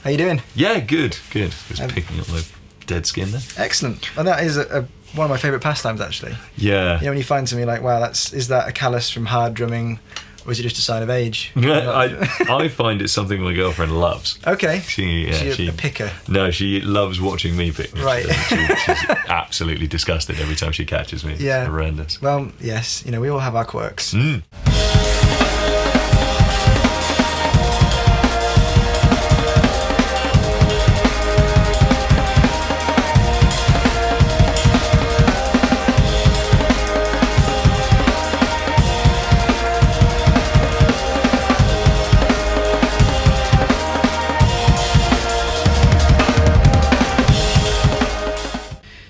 How you doing? Yeah, good. Just picking up my dead skin there. Excellent. And that is one of my favourite pastimes, actually. Yeah. You know, when you find something like, wow, is that a callus from hard drumming, or is it just a sign of age? I find it's something my girlfriend loves. Okay. She's a picker? No, she loves watching me pick. Right. She's absolutely disgusted every time she catches me. Yeah. It's horrendous. Well, yes, we all have our quirks.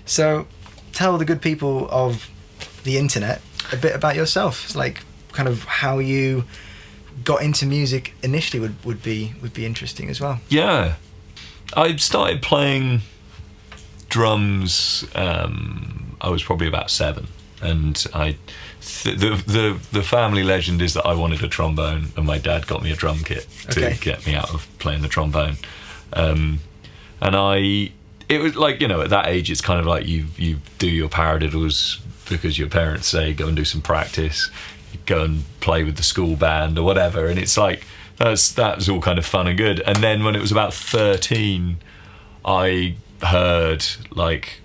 So, tell the good people of the internet a bit about yourself. It's like kind of how you got into music initially would be interesting as well. Yeah, I started playing drums. I was probably about 7, and the family legend is that I wanted a trombone, and my dad got me a drum kit to get me out of playing the trombone, It was like, at that age, it's kind of like you do your paradiddles because your parents say go and do some practice, you go and play with the school band or whatever, and it's like that's all kind of fun and good. And then when it was about 13, I heard like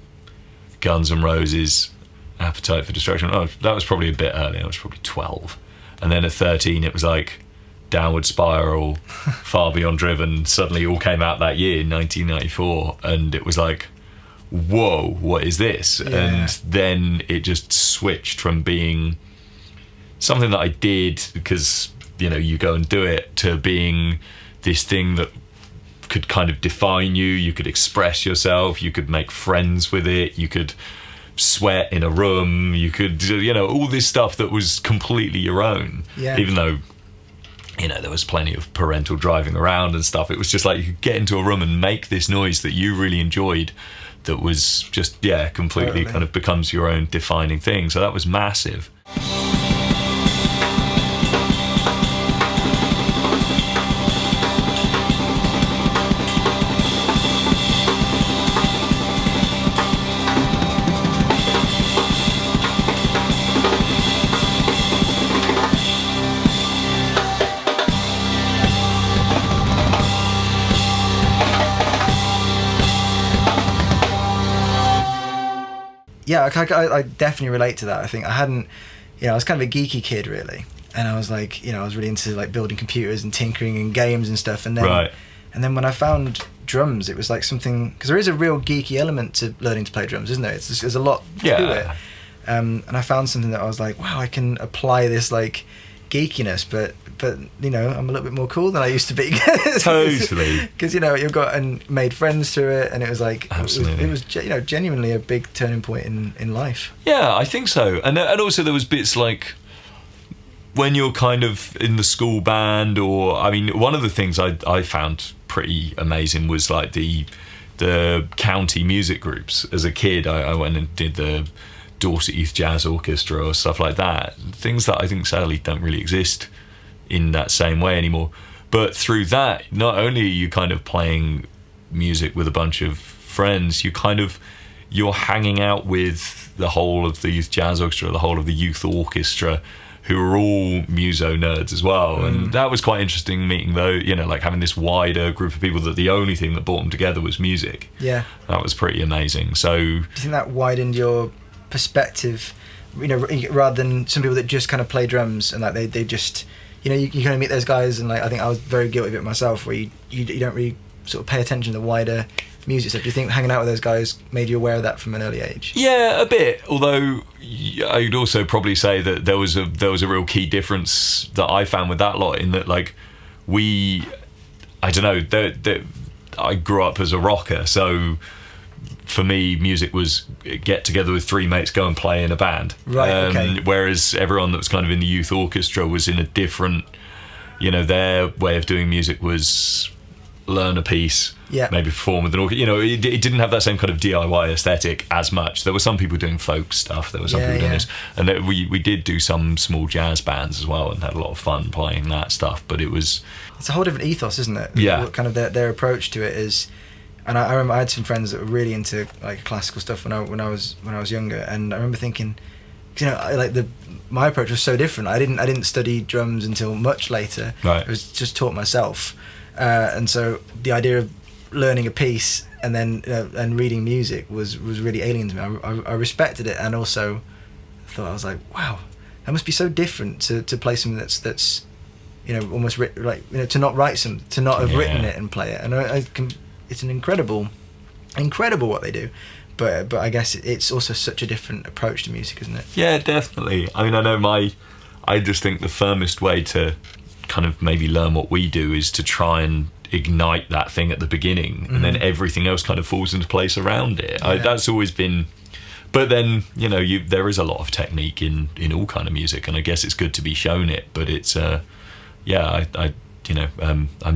Guns N' Roses, Appetite for Destruction. Oh, that was probably a bit early. I was probably 12, and then at 13, it was like Downward Spiral, Far Beyond Driven suddenly all came out that year, 1994, and it was like, whoa, what is this? Yeah. And then it just switched from being something that I did because you go and do it, to being this thing that could kind of define you. You could express yourself, you could make friends with it, you could sweat in a room, you could all this stuff that was completely your own. Even though there was plenty of parental driving around and stuff. It was just like you could get into a room and make this noise that you really enjoyed, that was just, completely kind of becomes your own defining thing. So that was massive. Yeah, I definitely relate to that. I think I hadn't, I was kind of a geeky kid really, and I was like, I was really into like building computers and tinkering and games and stuff. And then when I found drums, it was like something, because there is a real geeky element to learning to play drums, isn't there? There's a lot to it. And I found something that I was like, wow, I can apply this like geekiness, but I'm a little bit more cool than I used to be. Totally. Because you've got and made friends through it, and it was like absolutely, it was genuinely a big turning point in life. Yeah, I think so. And also there was bits like when you're kind of in the school band, or one of the things I found pretty amazing was like the county music groups. As a kid, I went and did the Dorset Youth Jazz Orchestra or stuff like that. Things that I think sadly don't really exist in that same way anymore. But through that, not only are you kind of playing music with a bunch of friends, you're hanging out with the whole of the Youth Jazz Orchestra, the whole of the Youth Orchestra, who are all muso nerds as well. And that was quite interesting meeting like having this wider group of people that the only thing that brought them together was music. Yeah. That was pretty amazing. So do you think that widened your perspective, rather than some people that just kind of play drums and like they just, you kind of meet those guys, and like I think I was very guilty of it myself, where you don't really sort of pay attention to the wider music stuff. Do you think hanging out with those guys made you aware of that from an early age? Yeah, a bit. Although I'd also probably say that there was a real key difference that I found with that lot, in that like I grew up as a rocker, so for me, music was get together with 3 mates, go and play in a band. Right, okay. Whereas everyone that was kind of in the youth orchestra was in a different, their way of doing music was learn a piece, Yeah. maybe perform with an orchestra. You know, it didn't have that same kind of DIY aesthetic as much. There were some people doing folk stuff. There were some people doing this, and we did do some small jazz bands as well, and had a lot of fun playing that stuff. But it's a whole different ethos, isn't it? Yeah. What kind of their approach to it is. And I remember I had some friends that were really into like classical stuff when I was younger, and I remember thinking, you know, my approach was so different. I didn't study drums until much later. Right. I was just taught myself, and so the idea of learning a piece and then and reading music was really alien to me. I respected it, and also thought, I was like, wow, that must be so different to play something that's you know, almost like, you know, to not have written it and play it. And it's an incredible what they do, but I guess it's also such a different approach to music, isn't it? Yeah, definitely. I mean, I just think the firmest way to kind of maybe learn what we do is to try and ignite that thing at the beginning, and then everything else kind of falls into place around it. That's always been. But then, you know, there is a lot of technique in all kind of music, and I guess it's good to be shown it. But it's I'm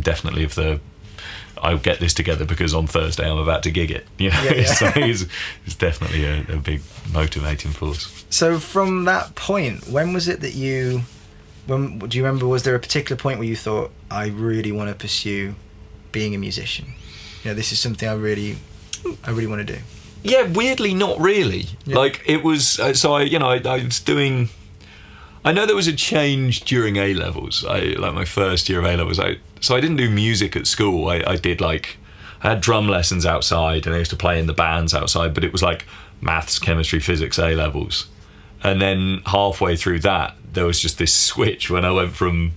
definitely of the, I'll get this together because on Thursday I'm about to gig it. You know, so it's definitely a big motivating force. So from that point, when was it that do you remember, was there a particular point where you thought, I really want to pursue being a musician? You know, this is something I really want to do. Yeah, weirdly, not really. Yeah. Like, it was, I was doing, I know there was a change during A-levels. Like my first year of A-levels, so I didn't do music at school. I had drum lessons outside, and I used to play in the bands outside, but it was like maths, chemistry, physics A-levels. And then halfway through that, there was just this switch when I went from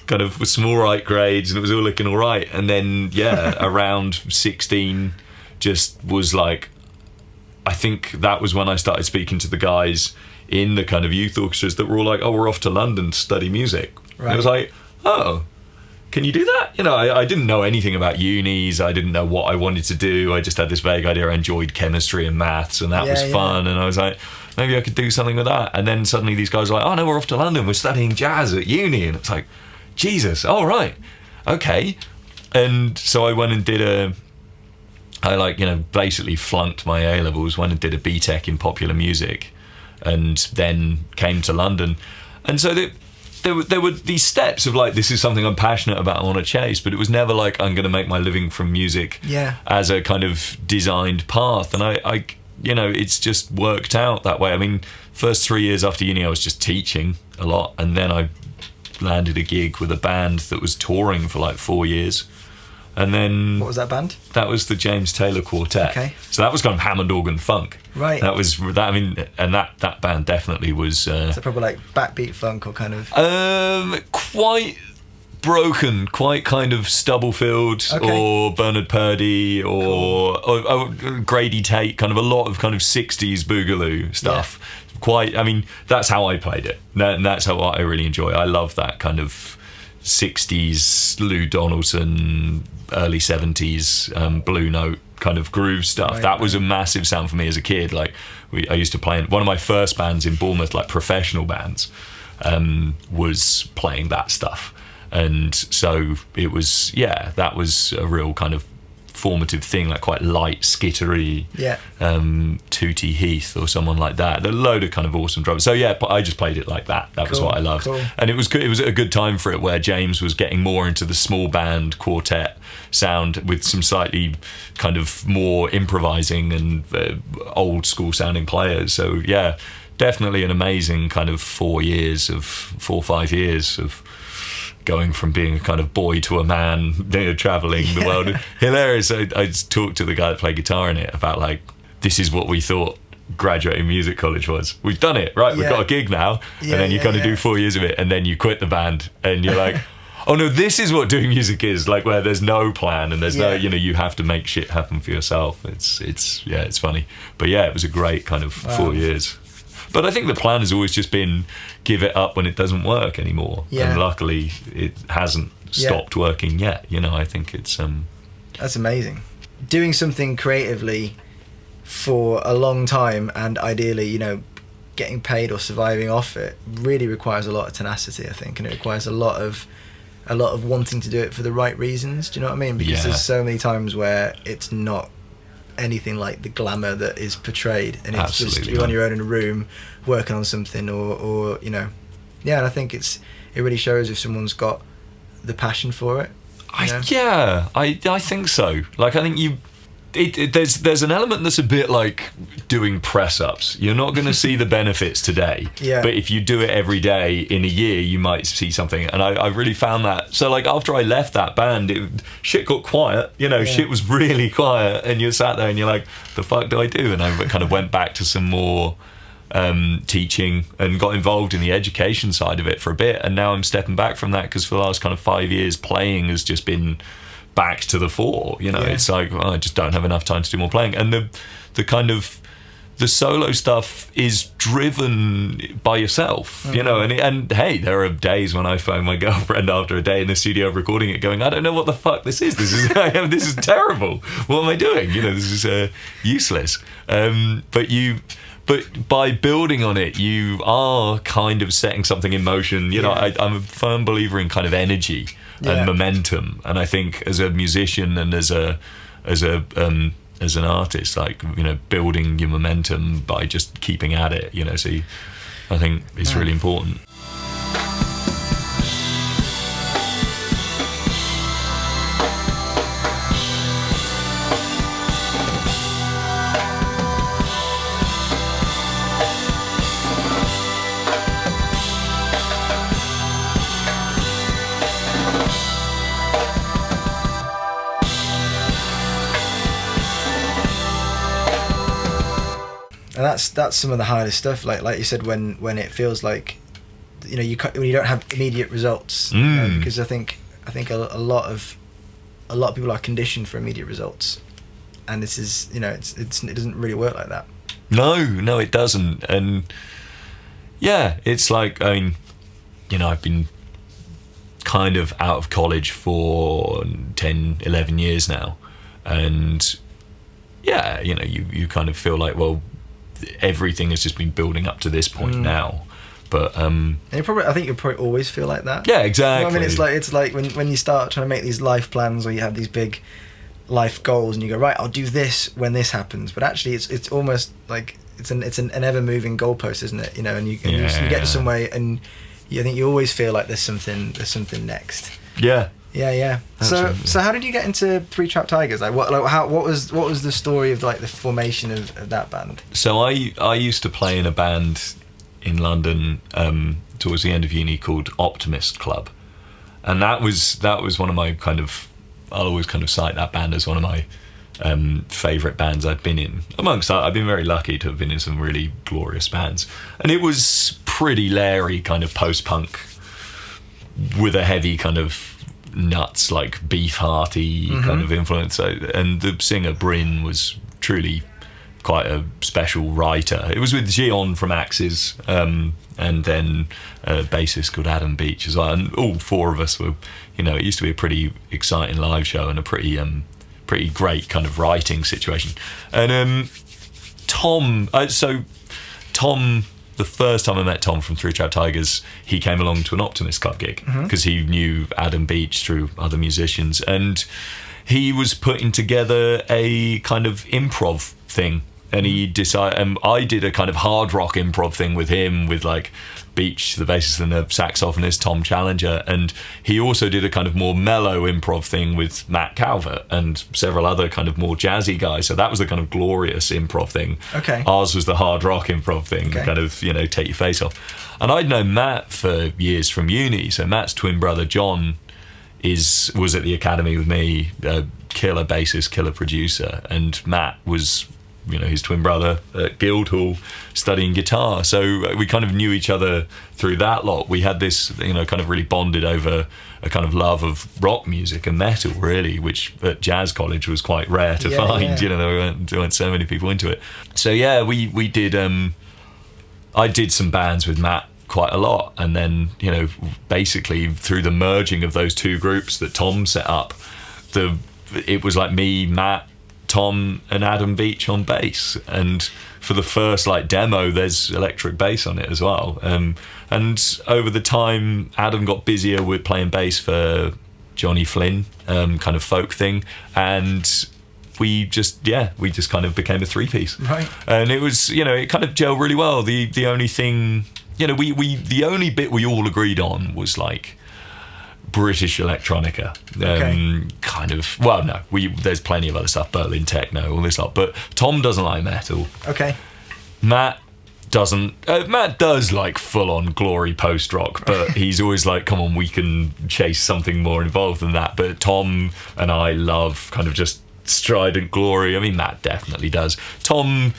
kind of with some all right grades, and it was all looking all right. And then, around 16, just was like, I think that was when I started speaking to the guys in the kind of youth orchestras that were all like, oh, we're off to London to study music. Right. And I was like, oh, can you do that? You know, I didn't know anything about unis. I didn't know what I wanted to do. I just had this vague idea. I enjoyed chemistry and maths, and that was fun. And I was like, maybe I could do something with that. And then suddenly these guys were like, oh no, we're off to London. We're studying jazz at uni. And it's like, Jesus, all right, okay. And so I went and did basically flunked my A-levels, went and did a BTEC in popular music, and then came to London. And so there were these steps of like, this is something I'm passionate about, I want to chase, but it was never like, I'm going to make my living from music as a kind of designed path. And I it's just worked out that way. I mean, first 3 years after uni, I was just teaching a lot, and then I landed a gig with a band that was touring for like 4 years. And then, what was that band? That was the James Taylor Quartet. Okay. So that was kind of Hammond organ funk. Right. That was that. I mean, and that band definitely was. Is it probably like backbeat funk or kind of? Quite broken, quite kind of Stubblefield or Bernard Purdie or Grady Tate. Kind of a lot of kind of 60s boogaloo stuff. Yeah. Quite. I mean, that's how I played it, and that's how I really enjoy. I love that kind of 60s Lou Donaldson, early 70s Blue Note kind of groove stuff. Right, that was a massive sound for me as a kid. Like I used to play in one of my first bands in Bournemouth, like professional bands, was playing that stuff. And so it was, that was a real kind of formative thing, like quite light, skittery, Tootie Heath or someone like that. A load of kind of awesome drums. So but I just played it like that. That was what I loved. Cool. And it was good. It was a good time for it, where James was getting more into the small band quartet sound with some slightly kind of more improvising and old school sounding players. So definitely an amazing kind of 4 or 5 years of going from being a kind of boy to a man, traveling the world. Hilarious. I talked to the guy that played guitar in it about like, this is what we thought graduating music college was. We've done it, right? We've got a gig now, and then you kind of do 4 years of it, and then you quit the band, and you're like, oh no, this is what doing music is, like, where there's no plan and there's no, you have to make shit happen for yourself. It's funny, but it was a great kind of 4 years. But I think the plan has always just been give it up when it doesn't work anymore. Yeah. And luckily it hasn't stopped working yet. I think it's... That's amazing. Doing something creatively for a long time and ideally, getting paid or surviving off it really requires a lot of tenacity, I think. And it requires a lot of a lot of wanting to do it for the right reasons. Do you know what I mean? Because there's so many times where it's not anything like the glamour that is portrayed, and it's just you're on your own in a room working on something, or you know, and I think it really shows if someone's got the passion for it. I think so. Like, I think there's an element that's a bit like doing press ups. You're not going to see the benefits today, but if you do it every day in a year, you might see something. And I really found that. So like after I left that band, shit got quiet. You know, shit was really quiet, and you're sat there and you're like, the fuck do I do? And I kind of went back to some more teaching and got involved in the education side of it for a bit. And now I'm stepping back from that because for the last kind of 5 years, playing has just been back to the fore. You know, it's like, well, I just don't have enough time to do more playing. And the kind of the solo stuff is driven by yourself, you know, and hey, there are days when I phone my girlfriend after a day in the studio recording it going, I don't know what the fuck this is. This is terrible. What am I doing? You know, this is useless. But by building on it, you are kind of setting something in motion. You know, I'm a firm believer in kind of energy and momentum. And I think as a musician and as an artist, like, you know, building your momentum by just keeping at it, you know, so I think it's really important. And that's some of the hardest stuff. Like you said, when it feels like, you know, when you don't have immediate results. You know, because I think a lot of people are conditioned for immediate results, and this is, you know, it doesn't really work like that. No, it doesn't. And yeah, it's like, I mean, you know, I've been kind of out of college for 10, 11 years now, and yeah, you know, you kind of feel like, well, everything has just been building up to this point now, but and I think you'll probably always feel like that. Yeah, exactly. You know, I mean, it's like when you start trying to make these life plans, or you have these big life goals, and you go, right, I'll do this when this happens, but actually it's almost like it's an ever moving goalpost, isn't it? You know, and you get to somewhere, and I think you always feel like there's something next. Yeah. So how did you get into Three Trapped Tigers? Like what was the story of like the formation of that band? So I used to play in a band in London towards the end of uni called Optimist Club, and that was one of my kind of, I'll always kind of cite that band as one of my favourite bands I've been in. Amongst that, I've been very lucky to have been in some really glorious bands, and it was pretty Larry kind of post-punk with a heavy kind of nuts, like Beef Hearty kind of influence. So, and the singer Bryn was truly quite a special writer. It was with Gion from Axes, and then a bassist called Adam Beach as well. And all four of us were, you know, it used to be a pretty exciting live show and a pretty great kind of writing situation. And Tom, the first time I met Tom from Three Trapped Tigers, he came along to an Optimist Club gig because he knew Adam Beach through other musicians, and he was putting together a kind of improv thing, and he decided, and I did a kind of hard rock improv thing with him, with like Beach, the bassist, and the saxophonist Tom Challenger, and he also did a kind of more mellow improv thing with Matt Calvert and several other kind of more jazzy guys. So that was the kind of glorious improv thing. Okay. Ours was the hard rock improv thing, kind of, you know, take your face off. And I'd known Matt for years from uni. So Matt's twin brother John was at the academy with me, a killer bassist, killer producer, and Matt was, you know, his twin brother at Guildhall studying guitar. So we kind of knew each other through that lot. We had this, you know, kind of really bonded over a kind of love of rock music and metal, really, which at jazz college was quite rare to find. Yeah. You know, there weren't so many people into it. So yeah, we did, I did some bands with Matt quite a lot. And then, you know, basically through the merging of those two groups that Tom set up, it was like me, Matt, Tom and Adam Beach on bass, and for the first like demo there's electric bass on it as well, and over the time Adam got busier with playing bass for Johnny Flynn, kind of folk thing, and we just kind of became a three-piece, right? And it was, it kind of gelled really well. The only thing, the only bit we all agreed on was like British electronica, kind of. Well, no, there's plenty of other stuff, Berlin techno, all this lot. But Tom doesn't like metal. Okay. Matt doesn't. Matt does like full-on glory post-rock, but he's always like, "Come on, we can chase something more involved than that." But Tom and I love kind of just strident glory. I mean, Matt definitely does. Tom,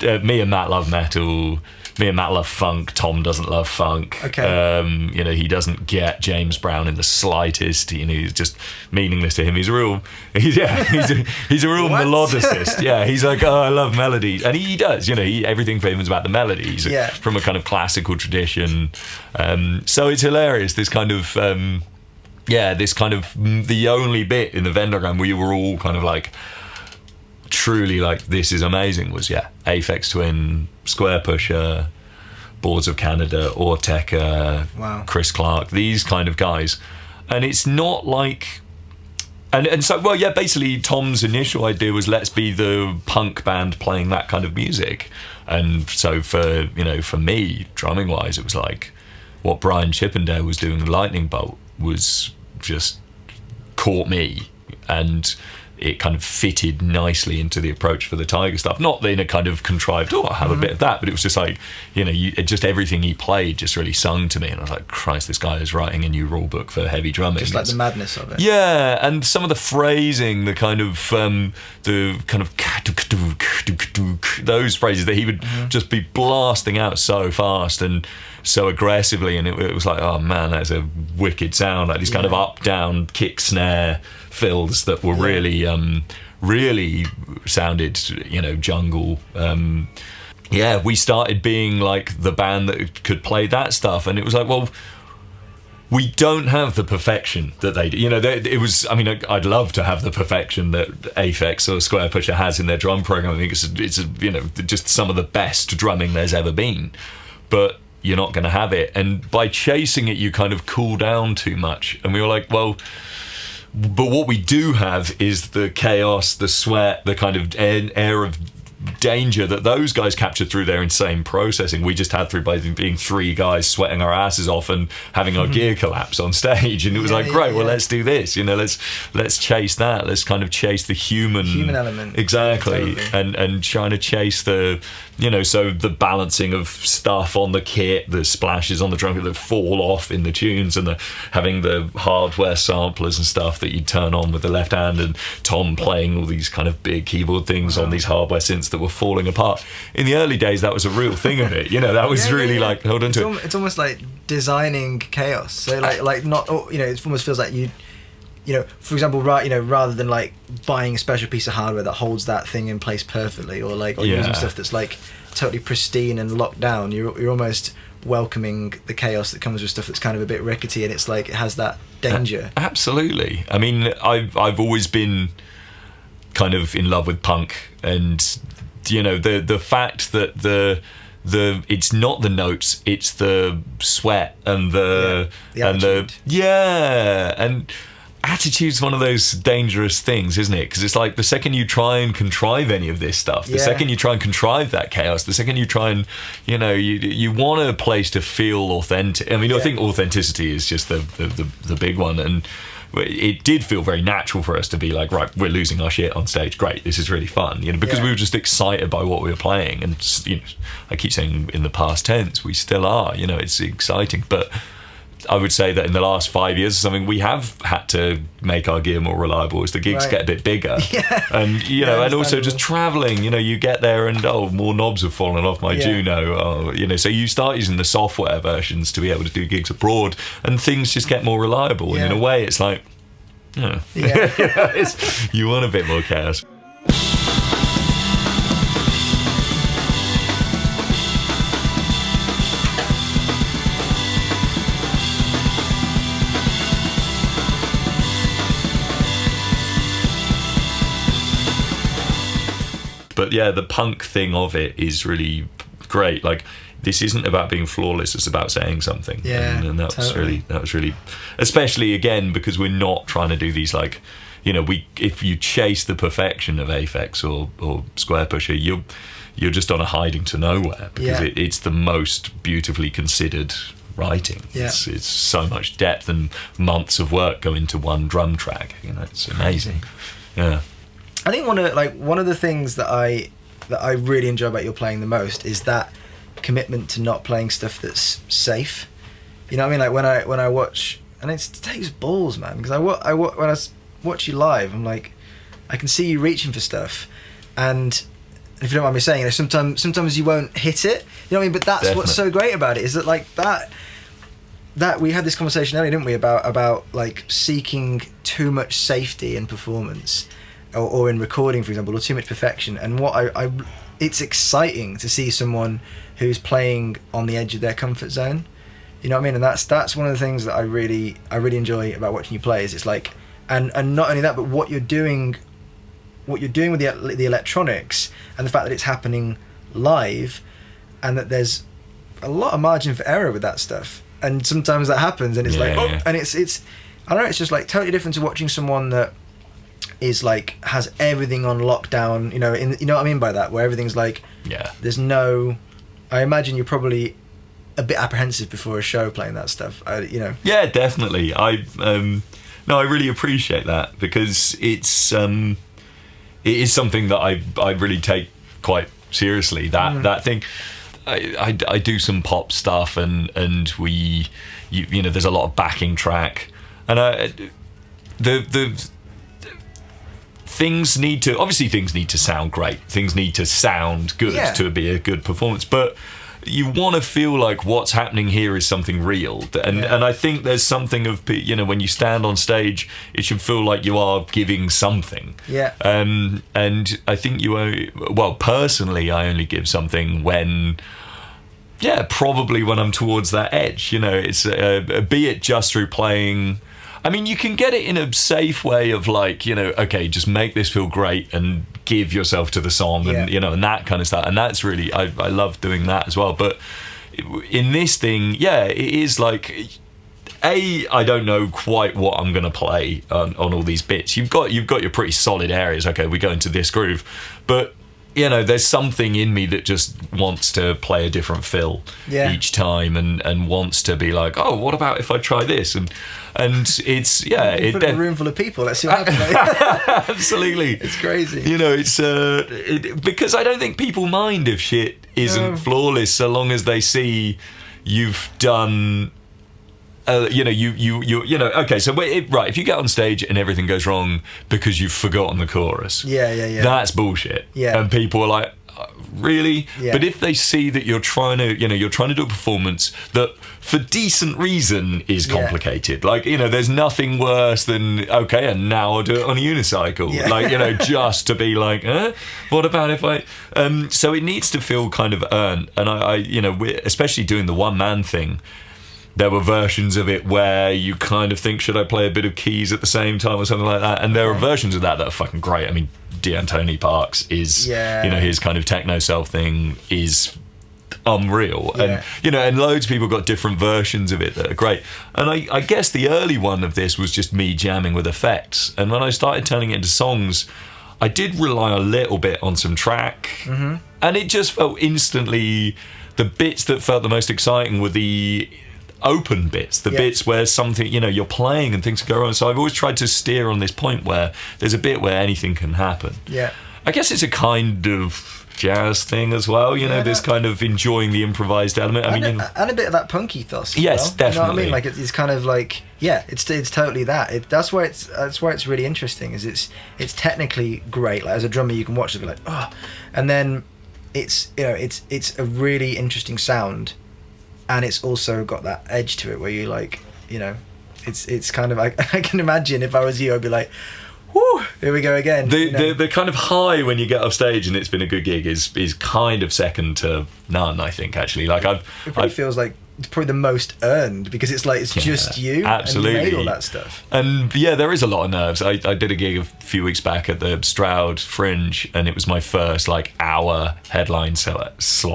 me and Matt love metal. Me and Matt love funk. Tom doesn't love funk. Okay. He doesn't get James Brown in the slightest. He's just meaningless to him. He's a real melodicist. Yeah, he's like, oh, I love melodies, and he does. Everything for him is about the melodies. Yeah. From a kind of classical tradition. So it's hilarious. This kind of the only bit in the Venn diagram where you were all kind of like, truly like, this is amazing, was Aphex Twin, Square Pusher, Boards of Canada, Ortega, wow. Chris Clark, these kind of guys. And it's not like, and so, well, yeah, basically Tom's initial idea was, let's be the punk band playing that kind of music. And so for me, drumming wise, it was like what Brian Chippendale was doing with Lightning Bolt was just caught me, and it kind of fitted nicely into the approach for the Tiger stuff. Not in a kind of contrived, I'll have a bit of that, but it was just like, just everything he played just really sung to me. And I was like, Christ, this guy is writing a new rule book for heavy drumming. Just like the madness of it. Yeah, and some of the phrasing, the kind of those phrases that he would just be blasting out so fast and so aggressively, and it was like, oh man, that's a wicked sound. Like these kind of up, down, kick, snare fills that were really sounded, jungle. We started being like the band that could play that stuff, and it was like, well, we don't have the perfection that they do. It was, I mean, I'd love to have the perfection that Aphex or Square Pusher has in their drum program. I think it's just some of the best drumming there's ever been, but you're not going to have it. And by chasing it, you kind of cool down too much. And we were like, well, but what we do have is the chaos, the sweat, the kind of air of danger that those guys captured through their insane processing. We just had through by being three guys sweating our asses off and having our gear collapse on stage. And it was great, well, let's do this. Let's chase that. Let's kind of chase the human element. Exactly. Totally. And trying to chase the, so the balancing of stuff on the kit, the splashes on the drum that fall off in the tunes, and having the hardware samplers and stuff that you turn on with the left hand, and Tom playing all these kind of big keyboard things on these hardware synths that were falling apart. In the early days, that was a real thing of it. That was really like, hold on to it. It's almost like designing chaos. So like not, it almost feels like for example, rather than like buying a special piece of hardware that holds that thing in place perfectly, or using stuff that's like totally pristine and locked down, you're almost welcoming the chaos that comes with stuff that's kind of a bit rickety, and it's like it has that danger. Absolutely. I mean, I've always been kind of in love with punk, and the fact that the it's not the notes, it's the sweat and the attitude. And attitude's one of those dangerous things, isn't it? Because it's like the second you try and contrive any of this stuff, the second you try and contrive that chaos, the second you try and you want a place to feel authentic. I mean, I think authenticity is just the big one, and it did feel very natural for us to be like, right, we're losing our shit on stage, great, this is really fun, because we were just excited by what we were playing. And I keep saying in the past tense, we still are, it's exciting. But I would say that in the last 5 years or something, we have had to make our gear more reliable as the gigs get a bit bigger. And and also just traveling, you get there and more knobs have fallen off my Juno, so you start using the software versions to be able to do gigs abroad, and things just get more reliable. And in a way, it's like, you want a bit more chaos. But yeah, the punk thing of it is really great. Like, this isn't about being flawless, it's about saying something. Yeah, and that totally. was really, especially again because we're not trying to do these, like, you know, if you chase the perfection of Aphex or Square Pusher, you're just on a hiding to nowhere, because it's the most beautifully considered writing. Yeah. It's so much depth, and months of work go into one drum track. You know, it's amazing. Yeah. I think one of the things that I really enjoy about your playing the most is that commitment to not playing stuff that's safe. You know what I mean? Like when I watch, and it takes balls, man, because when I watch you live, I'm like, I can see you reaching for stuff, and if you don't mind me saying, you know, sometimes you won't hit it. You know what I mean? But that's what's so great about it, is that like that we had this conversation earlier, didn't we, about like seeking too much safety in performance or in recording, for example, or too much perfection. And what it's exciting to see someone who's playing on the edge of their comfort zone. You know what I mean? And that's one of the things that I really enjoy about watching you play, is it's like, and not only that, but what you're doing with the electronics, and the fact that it's happening live, and that there's a lot of margin for error with that stuff, and sometimes that happens, and it's and it's I don't know, it's just like totally different to watching someone that is like has everything on lockdown, you know what I mean by that, where everything's like, there's no, I imagine you're probably a bit apprehensive before a show playing that stuff, you know. Yeah, definitely. I really appreciate that, because it is something that I really take quite seriously. That thing. I do some pop stuff, and we, you know, there's a lot of backing track, and the things need to sound great. Things need to sound good to be a good performance, but you want to feel like what's happening here is something real, and I think there's something of, you know, when you stand on stage, it should feel like you are giving something. And I think personally, I only give something when, probably when I'm towards that edge. You know, it's be it just through playing. I mean, you can get it in a safe way of like, you know, okay, just make this feel great and give yourself to the song, and you know, and that kind of stuff. And that's really, I love doing that as well. But in this thing, it is like, I don't know quite what I'm going to play on all these bits. You've got your pretty solid areas. Okay, we go into this groove, but you know, there's something in me that just wants to play a different fill each time, and wants to be like, oh, what about if I try this? And it's in a room full of people. Let's see what happens. Absolutely, it's crazy. You know, it's because I don't think people mind if shit isn't flawless, so long as they see you've done. You know, okay, so if you get on stage and everything goes wrong because you've forgotten the chorus, that's bullshit. And people are like, really? But if they see that you're trying to do a performance that for decent reason is complicated, like, you know, there's nothing worse than, okay, and now I'll do it on a unicycle, like, you know, just to be like, what about if I so it needs to feel kind of earned. And I you know, especially doing the one man thing, there were versions of it where you kind of think, should I play a bit of keys at the same time or something like that? And there are versions of that are fucking great. I mean, D'Antoni Parks is, you know, his kind of techno self thing is unreal. And, you know, and loads of people got different versions of it that are great. And I guess the early one of this was just me jamming with effects. And when I started turning it into songs, I did rely a little bit on some track. And it just felt instantly, the bits that felt the most exciting were the open bits, the bits where something, you know, you're playing and things can go wrong. So I've always tried to steer on this point where there's a bit where anything can happen. I guess it's a kind of jazz thing as well, you know, this kind of enjoying the improvised element. I mean, and a bit of that punk ethos. Yes, definitely. You know what I mean? Like it's kind of like, it's totally that. That's why it's really interesting. Is it's technically great. Like as a drummer, you can watch it and be like, oh, and then it's, you know, it's a really interesting sound. And it's also got that edge to it where you like, you know, it's kind of, I can imagine if I was you, I'd be like, whoo, here we go again. The kind of high when you get off stage and it's been a good gig is kind of second to none, I think, actually. Like it probably feels like probably the most earned, because it's like it's just you, absolutely, and you made all that stuff. And yeah, there is a lot of nerves. I did a gig a few weeks back at the Stroud Fringe, and it was my first like hour headline slot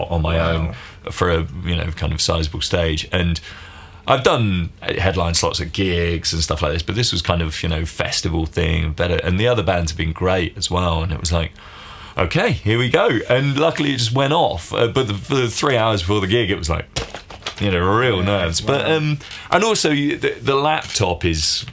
on my own for a kind of sizable stage. And I've done headline slots at gigs and stuff like this, but this was kind of festival thing, better. And the other bands have been great as well, and it was like, okay, here we go. And luckily it just went off. But for the 3 hours before the gig, it was like, real nerves. Wow. But and also the laptop is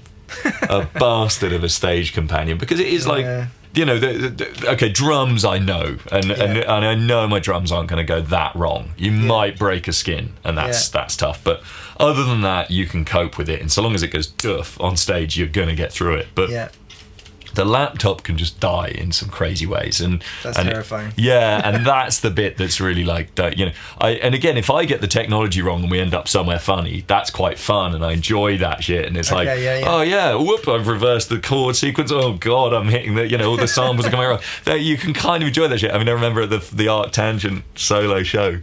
a bastard of a stage companion, because it is like, okay, drums I know, and I know my drums aren't going to go that wrong. You might break a skin, and that's tough. But other than that, you can cope with it, and so long as it goes duff on stage, you're going to get through it. But the laptop can just die in some crazy ways, and that's terrifying. And that's the bit that's really like, and again, if I get the technology wrong and we end up somewhere funny, that's quite fun, and I enjoy that shit. And it's whoop, I've reversed the chord sequence. Oh god, I'm hitting all the samples are coming wrong. You can kind of enjoy that shit. I mean, I remember at the Arc Tangent solo show,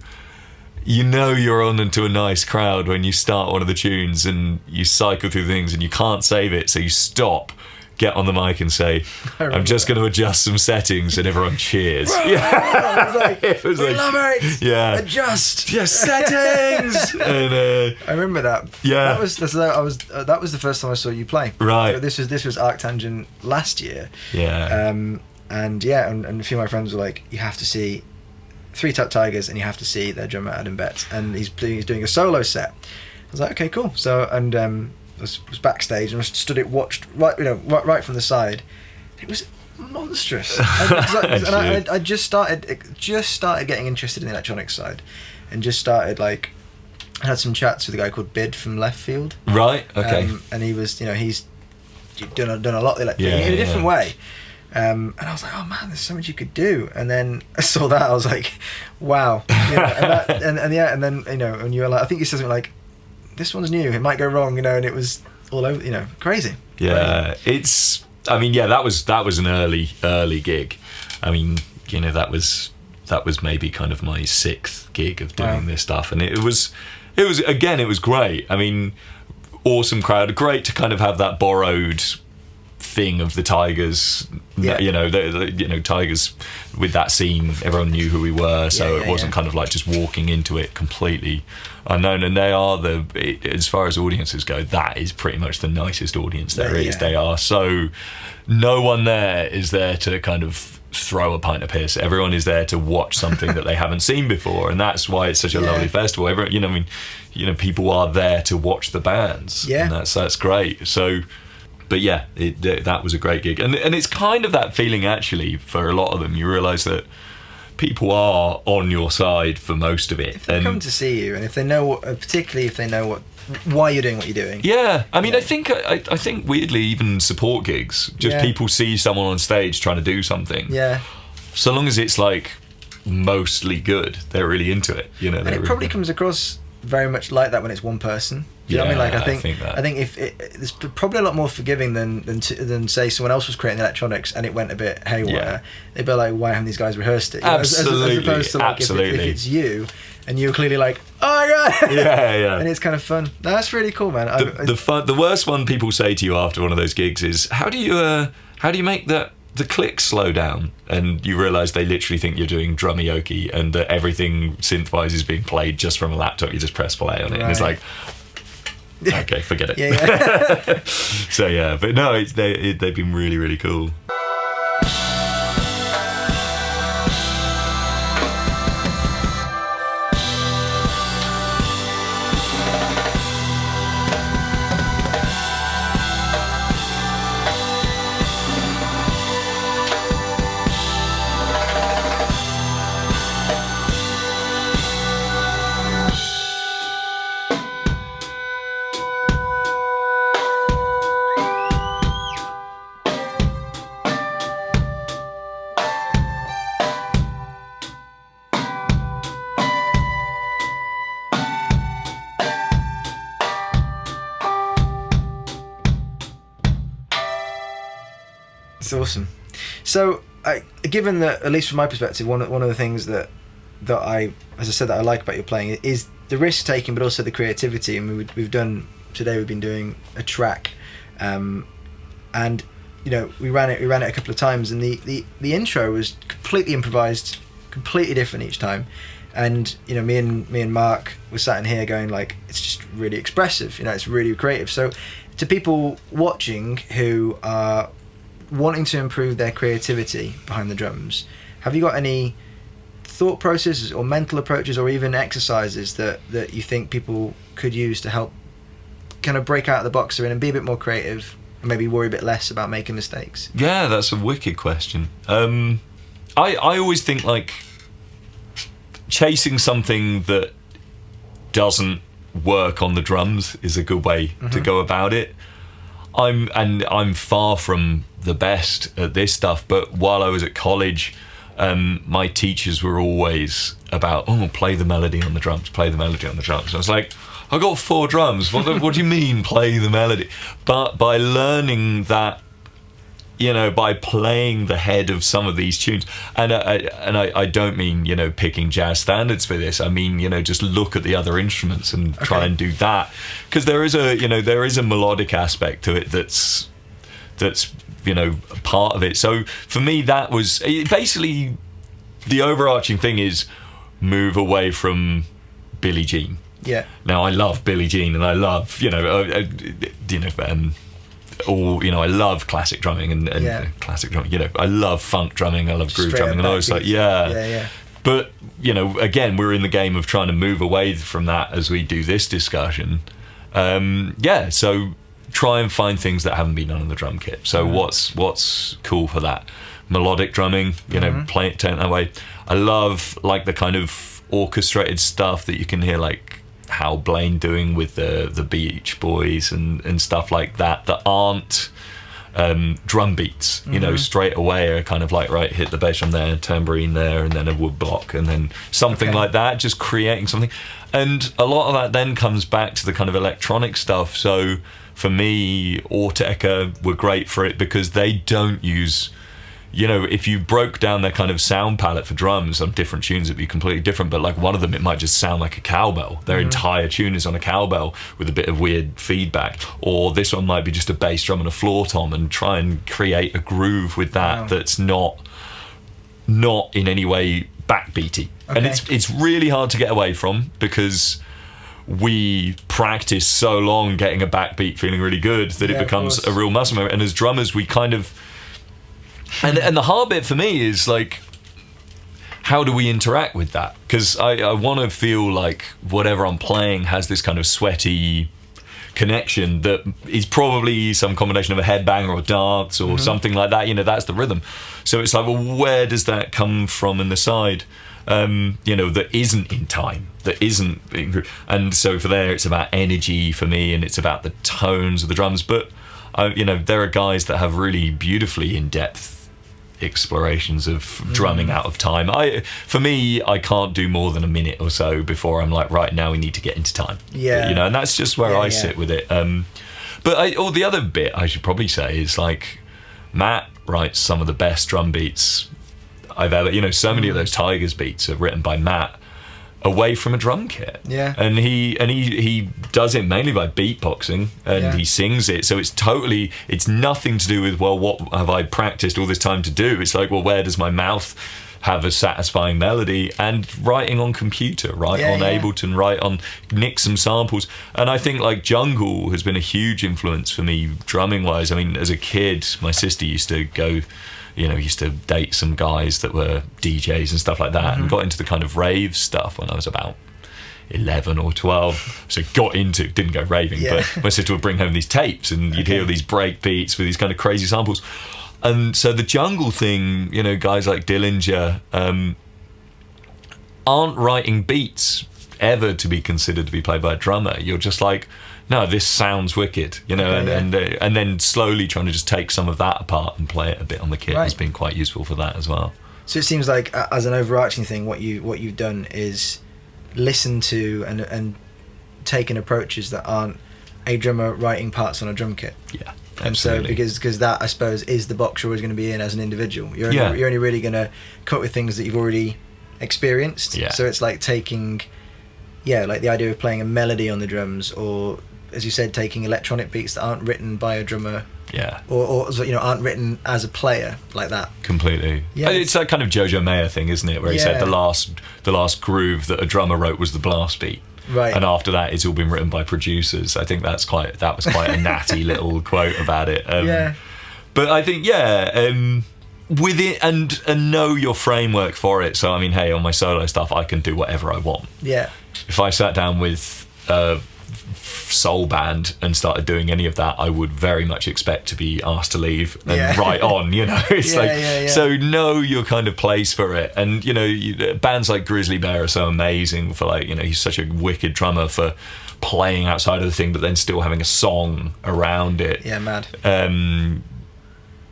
you're on into a nice crowd when you start one of the tunes and you cycle through things and you can't save it, so you stop, get on the mic and say, I'm just going to adjust some settings, and everyone cheers. It was like, elaborate, adjust settings. And I remember that. Yeah, that was the first time I saw you play. Right. So this was Arc Tangent last year. Yeah. And a few of my friends were like, you have to see Three Tucked Tigers, and you have to see their drummer Adam Betts, and he's doing a solo set. I was like, okay, cool. So was backstage and watched right from the side. It was monstrous. I just started getting interested in the electronics side, and just started I had some chats with a guy called Bid from Left Field. Right. Okay. And he was he's done a lot in a different way. And I was like, oh man, there's so much you could do. And then I saw that, I was like, wow. And then and you were like, I think you said something like, this one's new, it might go wrong, and it was all over, crazy. Yeah, crazy. That was an early gig. I mean, that was maybe kind of my sixth gig of doing this stuff, and it was great. I mean, awesome crowd, great to kind of have that borrowed thing of the Tigers. Tigers with that scene, everyone knew who we were, so it wasn't kind of like just walking into it completely unknown. And they are as far as audiences go, that is pretty much the nicest audience there is. They are so, no one there is there to kind of throw a pint of piss. Everyone is there to watch something that they haven't seen before, and that's why it's such a lovely festival. Everyone, people are there to watch the bands, and that's great. So, but that was a great gig, and it's kind of that feeling actually for a lot of them. You realise that people are on your side for most of it. If they come to see you, and if they know, particularly if they know why you're doing what you're doing. Yeah, I mean, I think weirdly, even support gigs, just people see someone on stage trying to do something. Yeah. So long as it's like mostly good, they're really into it. And it probably comes across very much like that when it's one person. You know what I mean? Like I think if it's probably a lot more forgiving than say someone else was creating the electronics and it went a bit haywire. They'd be like, why haven't these guys rehearsed it? Absolutely. As opposed to like if it's you and you're clearly like, oh my god, yeah, and it's kind of fun. No, that's really cool, man. The worst one people say to you after one of those gigs is, how do you make the clicks slow down? And you realise they literally think you're doing drummy and that everything synth-wise is being played just from a laptop. You just press play on it, and it's like, okay, forget it. Yeah. So but no, they've been really, really cool. It's awesome. So, given that, at least from my perspective, one of the things that I, as I said, that I like about your playing is risk taking, but also the creativity. And we've been doing a track, and we ran it a couple of times, and the intro was completely improvised, completely different each time. And me and Mark were sat in here going like, it's just really expressive, it's really creative. So to people watching who are wanting to improve their creativity behind the drums, have you got any thought processes or mental approaches or even exercises that you think people could use to help kind of break out of the box they're in and be a bit more creative and maybe worry a bit less about making mistakes? Yeah, that's a wicked question. I always think like chasing something that doesn't work on the drums is a good way to go about it. I'm far from the best at this stuff, but while I was at college, my teachers were always about, play the melody on the drums, play the melody on the drums. And I was like, I got 4 drums. What do you mean play the melody? But by learning that, by playing the head of some of these tunes, and I don't mean picking jazz standards for this. I mean just look at the other instruments and try and do that, because there is a melodic aspect to it that's part of it. So for me, that was basically the overarching thing is move away from Billie Jean. Yeah. Now I love Billie Jean, and I love I love classic drumming and classic drumming. I love funk drumming, I love groove drumming, and I was like, yeah. But again, we're in the game of trying to move away from that as we do this discussion. So try and find things that haven't been done on the drum kit. So what's cool for that? Melodic drumming, play it, turn it that way. I love like the kind of orchestrated stuff that you can hear, like Hal Blaine doing with the Beach Boys and stuff like that aren't drum beats, straight away are kind of like, right, hit the bass drum there, tambourine there, and then a wood block, and then something like that, just creating something. And a lot of that then comes back to the kind of electronic stuff. So for me, Autechre were great for it because they don't use, if you broke down their kind of sound palette for drums on different tunes, it'd be completely different. But like one of them, it might just sound like a cowbell. Their entire tune is on a cowbell with a bit of weird feedback. Or this one might be just a bass drum and a floor tom, and try and create a groove with that that's not in any way backbeaty. And it's really hard to get away from, because we practice so long getting a backbeat feeling really good that it becomes a real muscle memory. And as drummers, we kind of... And the hard bit for me is like, how do we interact with that? Because I want to feel like whatever I'm playing has this kind of sweaty connection that is probably some combination of a headbang or a dance or something like that. That's the rhythm. So it's like, well, where does that come from in the side? That isn't in time, that isn't. And so for there, it's about energy for me, and it's about the tones of the drums. But there are guys that have really beautifully in-depth explorations of drumming out of time. For me, I can't do more than a minute or so before I'm like, right, now we need to get into time. And that's just where I sit with it. But the other bit I should probably say is like, Matt writes some of the best drum beats I've ever, so many of those Tigers beats are written by Matt away from a drum kit. And he does it mainly by beatboxing, and he sings it. So it's nothing to do with, well, what have I practiced all this time to do? It's like, well, where does my mouth have a satisfying melody? And writing on computer, on Ableton, write on, nick some samples. And I think like Jungle has been a huge influence for me drumming wise. I mean, as a kid, my sister used to go, used to date some guys that were DJs and stuff like that, and got into the kind of rave stuff when I was about 11 or 12. So didn't go raving, but my sister would bring home these tapes, and you'd hear these break beats with these kind of crazy samples. And so the Jungle thing, guys like Dillinger aren't writing beats ever to be considered to be played by a drummer. You're just like, no, this sounds wicked, and then slowly trying to just take some of that apart and play it a bit on the kit has been quite useful for that as well. So it seems like, as an overarching thing, what you've done is listen to and taken approaches that aren't a drummer writing parts on a drum kit. Yeah, and absolutely. So because that, I suppose, is the box you're always going to be in as an individual. You're only really going to cut with things that you've already experienced. So it's like taking yeah, like the idea of playing a melody on the drums, or as you said, taking electronic beats that aren't written by a drummer. Yeah. Or you know, aren't written as a player like that. Completely. Yeah, it's that kind of Jojo Mayer thing, isn't it? Where he said the last groove that a drummer wrote was the blast beat. Right. And after that, it's all been written by producers. I think that was quite a natty little quote about it. Yeah. But I think, with it and know your framework for it. So I mean, hey, on my solo stuff, I can do whatever I want. Yeah. If I sat down with a soul band and started doing any of that, I would very much expect to be asked to leave and write on. You know, it's so know your kind of place for it. And you know, bands like Grizzly Bear are so amazing for, like, you know, he's such a wicked drummer for playing outside of the thing, but then still having a song around it. Yeah, mad.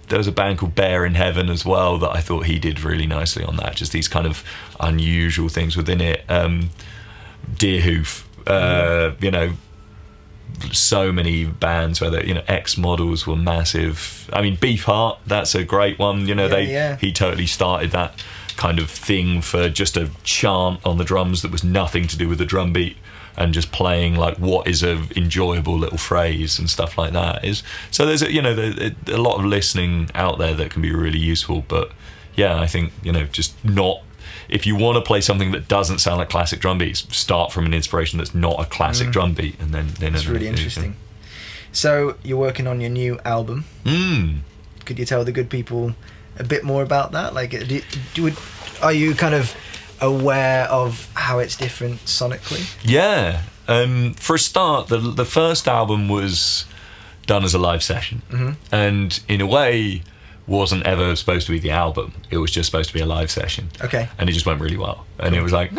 There was a band called Bear in Heaven as well that I thought he did really nicely on that. Just these kind of unusual things within it. Deerhoof, you know, so many bands where you know, X Models were massive. I mean, Beefheart, that's a great one. You know, he totally started that kind of thing for just a chant on the drums that was nothing to do with the drum beat, and just playing like what is a enjoyable little phrase and stuff like that. So there's a lot of listening out there that can be really useful. But yeah, I think, you know, just not, if you want to play something that doesn't sound like classic drum beats, start from an inspiration that's not a classic drum beat, and then it's really interesting. So you're working on your new album. Could you tell the good people a bit more about that? Like, are you kind of aware of how it's different sonically? Yeah. For a start, the first album was done as a live session, and in a way wasn't ever supposed to be the album. It was just supposed to be a live session. Okay. And it just went really well, and it was like,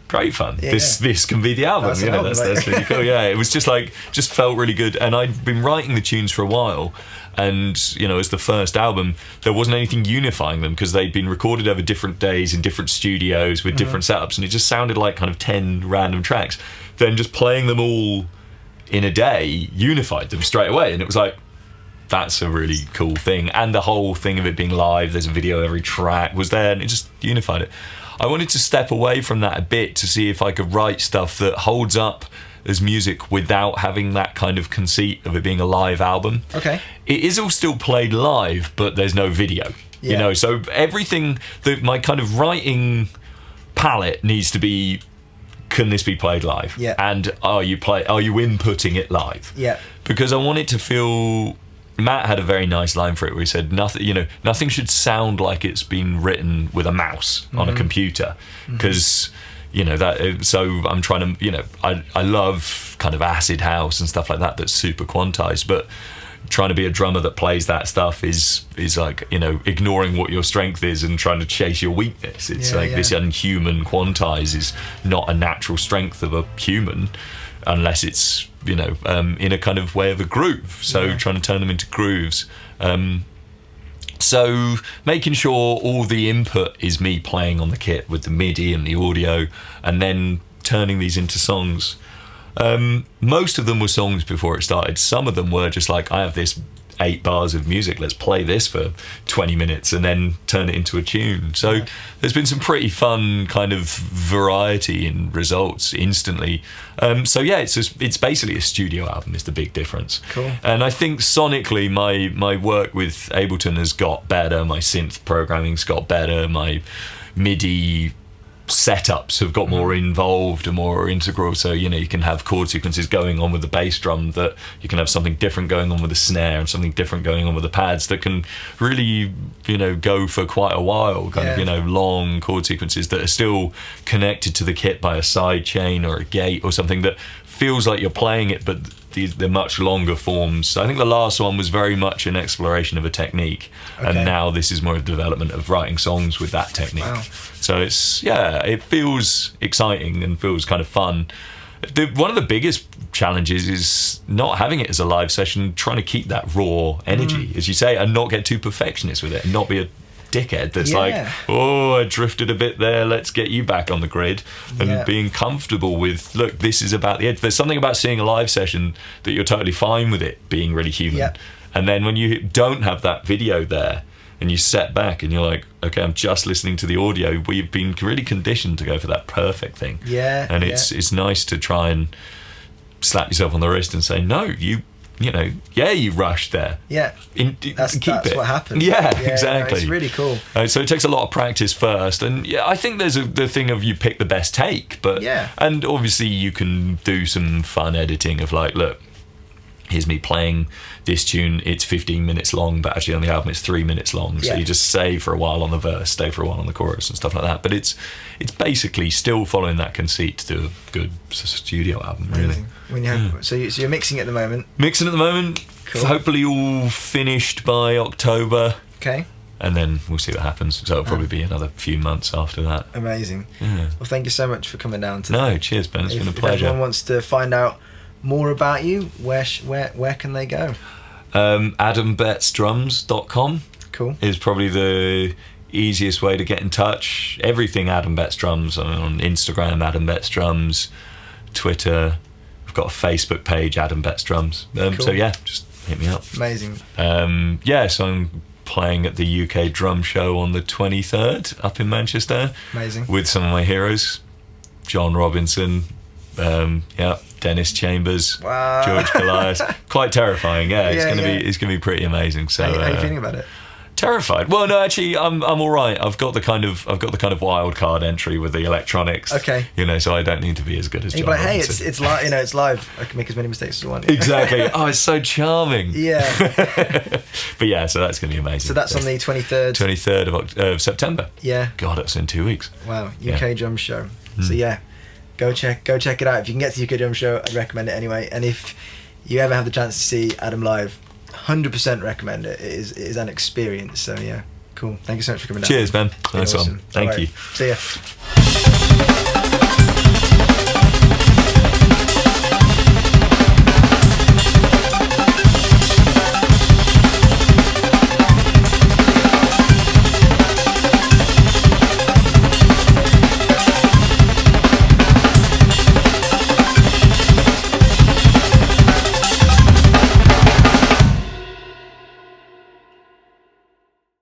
great fun. This can be the album. That's really cool. Yeah, it was just felt really good. And I'd been writing the tunes for a while, and you know, as the first album, there wasn't anything unifying them because they'd been recorded over different days in different studios with different setups, and it just sounded like kind of 10 random tracks. Then just playing them all in a day unified them straight away, and it was like, that's a really cool thing. And the whole thing of it being live, there's a video every track was there, and it just unified it. I wanted to step away from that a bit to see if I could write stuff that holds up as music without having that kind of conceit of it being a live album. Okay. It is all still played live, but there's no video. Yeah. You know, so everything that my kind of writing palette needs to be, can this be played live? Yeah. And are you inputting it live? Yeah. Because I want it to feel, Matt had a very nice line for it where he said, nothing should sound like it's been written with a mouse on a computer, because so I'm trying to, I love kind of acid house and stuff like that that's super quantized, but trying to be a drummer that plays that stuff is like, ignoring what your strength is and trying to chase your weakness. It's this unhuman quantize is not a natural strength of a human unless it's in a kind of way of a groove, so trying to turn them into grooves, so making sure all the input is me playing on the kit with the MIDI and the audio, and then turning these into songs. Most of them were songs before it started. Some of them were just like, I have this 8 bars of music, let's play this for 20 minutes and then turn it into a tune. So there's been some pretty fun kind of variety in results instantly. It's basically a studio album is the big difference. Cool. And I think sonically my work with Ableton has got better, my synth programming's got better, my MIDI setups have got more involved and more integral, so you can have chord sequences going on with the bass drum, that you can have something different going on with the snare and something different going on with the pads that can really go for quite a while, kind of long chord sequences that are still connected to the kit by a side chain or a gate or something that feels like you're playing it, but they're much longer forms. I think the last one was very much an exploration of a technique, and now this is more a development of writing songs with that technique. Wow. So it feels exciting and feels kind of fun. One of the biggest challenges is not having it as a live session, trying to keep that raw energy, as you say, and not get too perfectionist with it, and not be a dickhead that's like, I drifted a bit there, let's get you back on the grid, and being comfortable with, look, this is about the edge. There's something about seeing a live session that you're totally fine with it being really human, and then when you don't have that video there, and you set back and you're like, okay, I'm just listening to the audio. We've been really conditioned to go for that perfect thing. Yeah. And it's nice to try and slap yourself on the wrist and say, no, you rushed there. Yeah. That's what happened. Yeah, exactly. No, it's really cool. So it takes a lot of practice first, and I think there's the thing of you pick the best take, but and obviously you can do some fun editing of like, look, here's me playing this tune, it's 15 minutes long, but actually on the album it's 3 minutes long, so you just stay for a while on the verse, stay for a while on the chorus and stuff like that. But it's basically still following that conceit to do a good studio album. Really. When you have, so you're mixing at the moment. Cool. Hopefully all finished by October. Okay. And then we'll see what happens. So it'll probably be another few months after that. Amazing. Yeah. Well, thank you so much for coming down today. No, cheers, Ben. It's been a pleasure. If anyone wants to find out more about you, where can they go? AdamBettsDrums.com. Cool. Is probably the easiest way to get in touch. Everything Adam Betts Drums on Instagram, Adam Betts Drums, Twitter. We've got a Facebook page, Adam Betts Drums. Cool. So yeah, just hit me up. Amazing. So I'm playing at the UK Drum Show on the 23rd up in Manchester. Amazing. With some of my heroes, John Robinson, Dennis Chambers, George Goliath. Quite terrifying. It's gonna be pretty amazing. So how are you feeling about it? Terrified. Well, no, actually, I'm all right. I've got the kind of wild card entry with the electronics. Okay. So I don't need to be as good as John. But hey, Robinson. it's live. It's live. I can make as many mistakes as I want. Exactly. Oh, it's so charming. Yeah. But yeah, so that's going to be amazing. So that's on the 23rd. 23rd of September. Yeah. God, that's in 2 weeks. Wow. UK Drum Show. So yeah, go check it out. If you can get to UK Drum Show, I'd recommend it anyway. And if you ever have the chance to see Adam live, 100% recommend it. It is an experience. So yeah, cool. Thank you so much for coming down. Cheers, Ben. Nice awesome. one. Thank you. See ya.